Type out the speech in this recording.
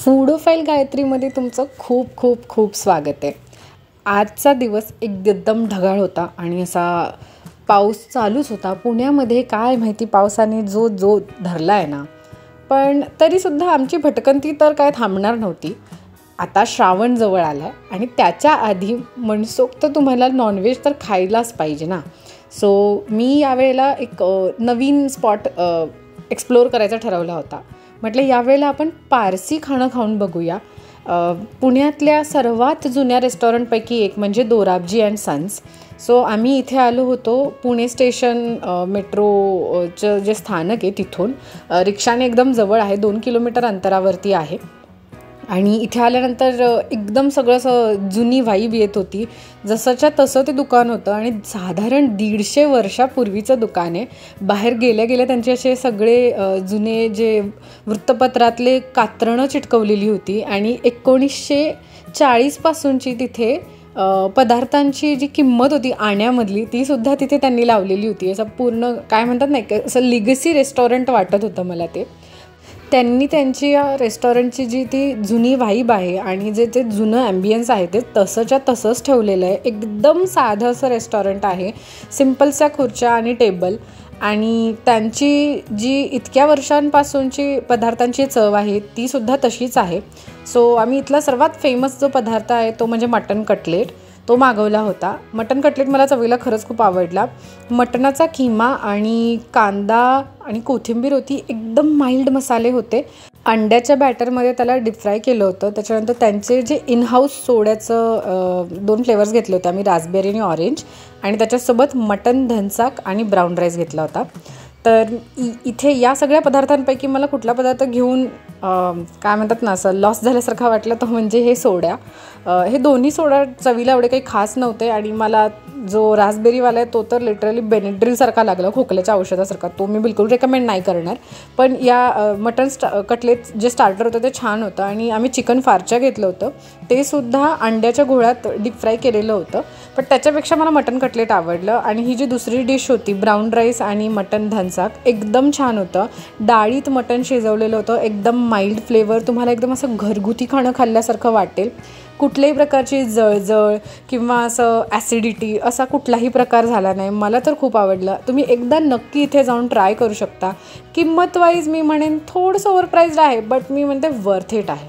फूडोफाईल गायत्रीमध्ये तुमचं खूप खूप खूप स्वागत आहे. आजचा दिवस एकदम ढगाळ होता आणि असा पाऊस चालूच होता. पुण्यामध्ये काय माहिती पावसाने जो धरला आहे ना, पण तरीसुद्धा आमची भटकंती तर काय थांबणार नव्हती. आता श्रावण जवळ आला आहे आणि त्याच्या आधी मनसोक्त तुम्हाला नॉनव्हेज तर खायलाच पाहिजे ना. सो मी यावेळेला एक नवीन स्पॉट एक्सप्लोअर करायचा ठरवला होता. म्हटलं यावेळेला आपण पारसी खाणं खाऊन बघूया. पुण्यातल्या सर्वात जुन्या रेस्टॉरंटपैकी एक म्हणजे दोराबजी अँड सन्स. सो आम्ही इथे आलो होतो पुणे स्टेशन मेट्रोचं जे स्थानक आहे तिथून रिक्षाने एकदम जवळ आहे, 2 किलोमीटर अंतरावरती आहे. आणि इथे आल्यानंतर एकदम सगळं असं जुनी वाईब येत होती. जसंच्या तसं ते दुकान होतं आणि साधारण 150 वर्षापूर्वीचं दुकान आहे. बाहेर गेल्या गेल्या त्यांचे असे सगळे जुने जे वृत्तपत्रातले कात्रणं चिटकवलेली होती आणि 1940पासूनची तिथे पदार्थांची जी किंमत होती आण्यामधली तीसुद्धा तिथे त्यांनी लावलेली होती. असं पूर्ण काय म्हणतात नाही, असं लिगसी रेस्टॉरंट वाटत होतं मला ते. त्यांनी त्यांची या रेस्टॉरंटची जी ती जुनी व्हाईब आहे आणि जे ते जुनं ॲम्बियन्स आहे ते तसंच्या तसंच ठेवलेलं आहे. एकदम साधं असं रेस्टॉरंट आहे, सिम्पलच्या खुर्च्या आणि टेबल, आणि त्यांची जी इतक्या वर्षांपासूनची पदार्थांची चव आहे तीसुद्धा तशीच आहे. सो आम्ही इथला सर्वात फेमस जो पदार्थ आहे तो म्हणजे मटन कटलेट, तो मागवला होता. मटन कटलेट मला चवीला खरंच खूप आवडला. मटणाचा किमा आणि कांदा आणि कोथिंबीर होती, एकदम माइल्ड मसाले होते. अंड्याच्या बॅटरमध्ये त्याला डीप फ्राय केलं होतं. त्याच्यानंतर त्यांचे जे इनहाऊस सोड्याचं 2 फ्लेवर्स घेतले होते आम्ही, रास्बेरी आणि ऑरेंज, आणि त्याच्यासोबत मटन धनसाक आणि ब्राऊन राईस घेतला होता. तर इथे या सगळ्या पदार्थांपैकी मला कुठला पदार्थ घेऊन काय म्हणतात ना असं लॉस झाल्यासारखं वाटलं तो म्हणजे हे सोड्या. हे दोन्ही सोडा चवीला एवढे काही खास नव्हते आणि मला जो रास्बेरीवाला आहे तो तर लिटरली बेनेड्रिलसारखा लागला, खोकल्याच्या औषधासारखा. तो मी बिलकुल रेकमेंड नाही करणार. पण या मटन कटलेट जे स्टार्टर होतं ते छान होतं. आणि आम्ही चिकन फारच्या घेतलं होतं, ते सुद्धा अंड्याच्या घोळात डीप फ्राय केलेलं होतं. पण त्याच्यापेक्षा मला मटन कटलेट आवडलं. आणि ही जी दुसरी डिश होती ब्राऊन राईस आणि मटन धनसाक, एकदम छान होतं. डाळीत मटन शिजवलेलं होतं, एकदम माइल्ड फ्लेवर, तुम्हाला एकदम असं घरगुती खाणं खाल्ल्यासारखं वाटेल. कुठल्याही प्रकारची जळजळ किंवा असं ॲसिडिटी असा कुठलाही प्रकार झाला नाही. मला तर खूप आवडलं. तुम्ही एकदा नक्की इथे जाऊन ट्राय करू शकता. किंमत वाईज मी म्हणेन थोडंसं ओव्हरप्राईज्ड आहे, बट मी म्हणते वर्थ इट आहे.